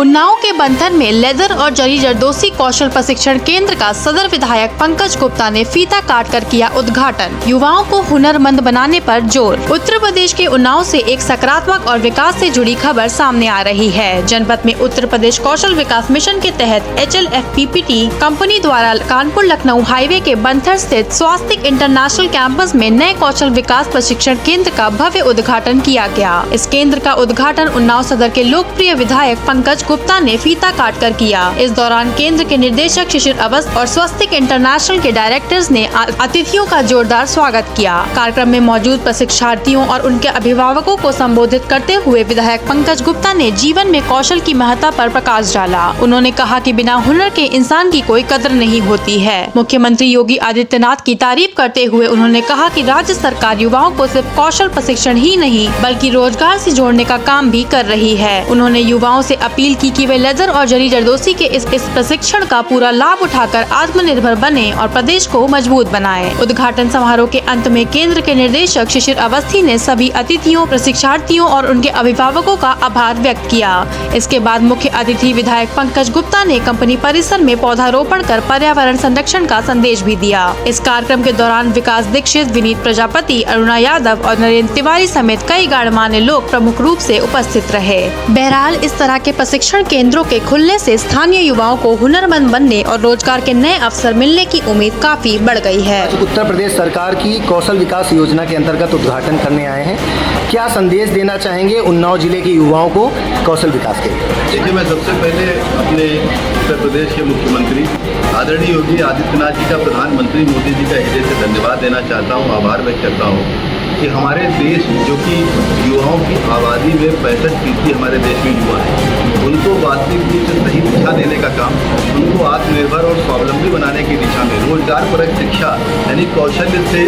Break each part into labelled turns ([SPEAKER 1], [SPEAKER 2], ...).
[SPEAKER 1] उन्नाव के बंधन में लेदर और जरी जरदोसी कौशल प्रशिक्षण केंद्र का सदर विधायक पंकज गुप्ता ने फीता काटकर किया उद्घाटन। युवाओं को हुनरमंद बनाने पर जोर। उत्तर प्रदेश के उन्नाव से एक सकारात्मक और विकास से जुड़ी खबर सामने आ रही है। जनपद में उत्तर प्रदेश कौशल विकास मिशन के तहत HLFPPT कंपनी द्वारा कानपुर लखनऊ हाईवे के बंथर स्थित स्वास्तिक इंटरनेशनल कैंपस में नए कौशल विकास प्रशिक्षण केंद्र का भव्य उद्घाटन किया गया। इस केंद्र का उद्घाटन उन्नाव सदर के लोकप्रिय विधायक पंकज गुप्ता ने फीता काटकर किया। इस दौरान केंद्र के निदेशक शिशिर अवस्थी और स्वस्तिक इंटरनेशनल के डायरेक्टर्स ने अतिथियों का जोरदार स्वागत किया। कार्यक्रम में मौजूद प्रशिक्षार्थियों और उनके अभिभावकों को संबोधित करते हुए विधायक पंकज गुप्ता ने जीवन में कौशल की महत्ता पर प्रकाश डाला। उन्होंने कहा कि बिना हुनर के इंसान की कोई कदर नहीं होती है। मुख्यमंत्री योगी आदित्यनाथ की तारीफ करते हुए उन्होंने कहा कि राज्य सरकार युवाओं को सिर्फ कौशल प्रशिक्षण ही नहीं बल्कि रोजगार से जोड़ने का काम भी कर रही है। उन्होंने युवाओं से अपील की कि वे लेदर और जरी जरदोसी के इस प्रशिक्षण का पूरा लाभ उठाकर आत्मनिर्भर बने और प्रदेश को मजबूत बनाएं। उद्घाटन समारोह के अंत में केंद्र के निदेशक शिशिर अवस्थी ने सभी अतिथियों, प्रशिक्षार्थियों और उनके अभिभावकों का आभार व्यक्त किया। इसके बाद मुख्य अतिथि विधायक पंकज गुप्ता ने कंपनी परिसर में पौधारोपण कर पर्यावरण संरक्षण का संदेश भी दिया। इस कार्यक्रम के दौरान विकास दीक्षित, विनीत प्रजापति, अरुणा यादव और नरेंद्र तिवारी समेत कई गणमान्य लोग प्रमुख रूप से उपस्थित रहे। बहरहाल इस तरह के प्रशिक्षण केंद्रों के खुलने से स्थानीय युवाओं को हुनरमंद बनने और रोजगार के नए अवसर मिलने की उम्मीद काफी बढ़ गई है।
[SPEAKER 2] उत्तर प्रदेश सरकार की कौशल विकास योजना के अंतर्गत उद्घाटन करने आए हैं। क्या संदेश देना चाहेंगे उन्नाव जिले के युवाओं को कौशल विकास के?
[SPEAKER 3] देखिए, मैं सबसे पहले अपने उत्तर प्रदेश के मुख्यमंत्री आदरणीय योगी आदित्यनाथ जी का, प्रधानमंत्री मोदी जी का हृदय से धन्यवाद देना चाहता हूँ, आभार व्यक्त करता हूँ कि हमारे देश जो कि युवाओं की आबादी में 65% हमारे देश में युवा हैं, उनको वास्तविक रूप से सही दिशा देने का काम, उनको आत्मनिर्भर और स्वावलंबी बनाने की दिशा में रोजगार परक शिक्षा यानी कौशल्य से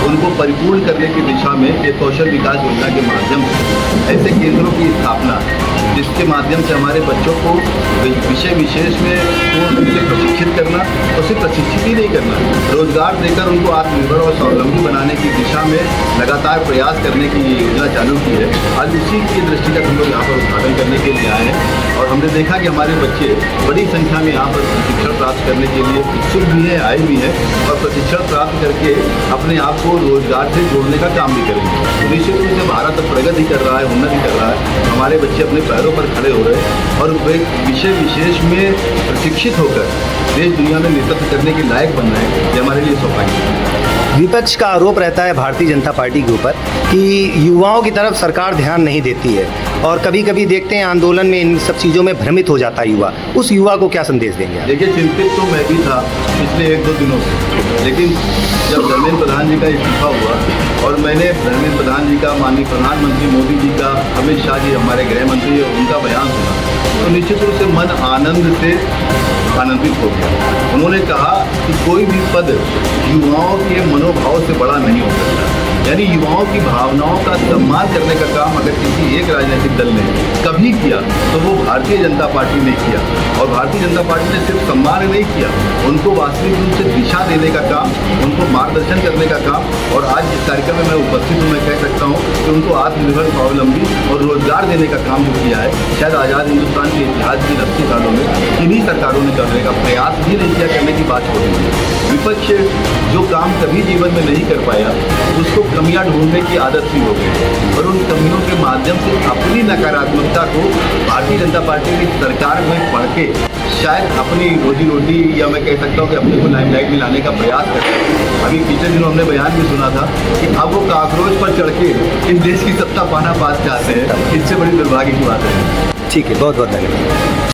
[SPEAKER 3] उनको परिपूर्ण करने की दिशा में एक कौशल विकास योजना के माध्यम से ऐसे केंद्रों की स्थापना, जिसके माध्यम से हमारे बच्चों को विषय विशेष में पूर्ण रूप से प्रशिक्षित करना और सिर्फ प्रशिक्षित ही नहीं करना, रोजगार देकर उनको आत्मनिर्भर और स्वावलंबी बनाने की दिशा में लगातार प्रयास करने की ये योजना चालू की है। आज उसी की दृष्टिगत हम लोग यहाँ पर उद्घाटन करने के लिए आए हैं और हमने देखा कि हमारे बच्चे बड़ी संख्या में यहाँ पर प्रशिक्षण प्राप्त करने के लिए इच्छुक भी हैं, आए भी हैं और प्रशिक्षण प्राप्त करके अपने आप को रोजगार से जोड़ने का काम भी करेंगे। तो निश्चित रूप से भारत प्रगति कर रहा है, उन्नति कर रहा है, हमारे बच्चे अपने पैरों पर खड़े हो रहे हैं और वे विषय विशेष में प्रशिक्षित होकर देश दुनिया में नेतृत्व करने के लायक बन रहे हैं। ये हमारे लिए सौभाग्य है।
[SPEAKER 2] विपक्ष का आरोप रहता है भारतीय जनता पार्टी के ऊपर कि युवाओं की तरफ सरकार ध्यान नहीं देती है और कभी कभी देखते हैं आंदोलन में इन सब चीज़ों में भ्रमित हो जाता है युवा। उस युवा को क्या संदेश देंगे?
[SPEAKER 3] देखिए, चिंतित तो मैं भी था पिछले 1-2 दिनों से, लेकिन जब धर्मेंद्र प्रधान जी का इस्तीफा हुआ और मैंने धर्मेंद्र प्रधान जी का, माननीय प्रधानमंत्री मोदी जी का, अमित शाह जी हमारे गृह मंत्री और उनका बयान सुना तो निश्चित रूप से मन आनंद से आनंदित हो गया। उन्होंने कहा कि कोई भी पद युवाओं के मनोभाव से बड़ा नहीं हो सकता, यानी युवाओं की भावनाओं का सम्मान करने का काम अगर किसी एक राजनीतिक दल ने कभी किया तो वो भारतीय जनता पार्टी ने किया। और भारतीय जनता पार्टी ने सिर्फ सम्मान नहीं किया, उनको वास्तविक रूप से दिशा देने का काम, उनको मार्गदर्शन करने का काम। और आज इस कार्यक्रम में मैं उपस्थित हूँ, मैं कह सकता हूँ कि उनको आत्मनिर्भर, स्वावलंबी और रोजगार देने का काम जो किया है, शायद आज़ाद हिंदुस्तान के इतिहास की 80 सालों में इन्हीं सरकारों ने करने का प्रयास भी नहीं किया, करने की बात छोड़ दी। विपक्ष जो काम कभी जीवन में नहीं कर पाया उसको कमियां ढूंढने की आदत सी हो गई और उन कमियों के माध्यम से अपनी नकारात्मकता को भारतीय जनता पार्टी की सरकार में पढ़ के शायद अपनी रोजी रोटी या मैं कह सकता हूँ कि अपने को लाइमलाइट में लाने का प्रयास करते हैं। अभी पिछले दिनों हमने बयान भी सुना था कि अब वो काकरोच पर चढ़ के इस देश की सत्ता पाना चाहते हैं। इससे बड़ी दुर्भाग्य की बात है।
[SPEAKER 2] ठीक है, बहुत बहुत धन्यवाद।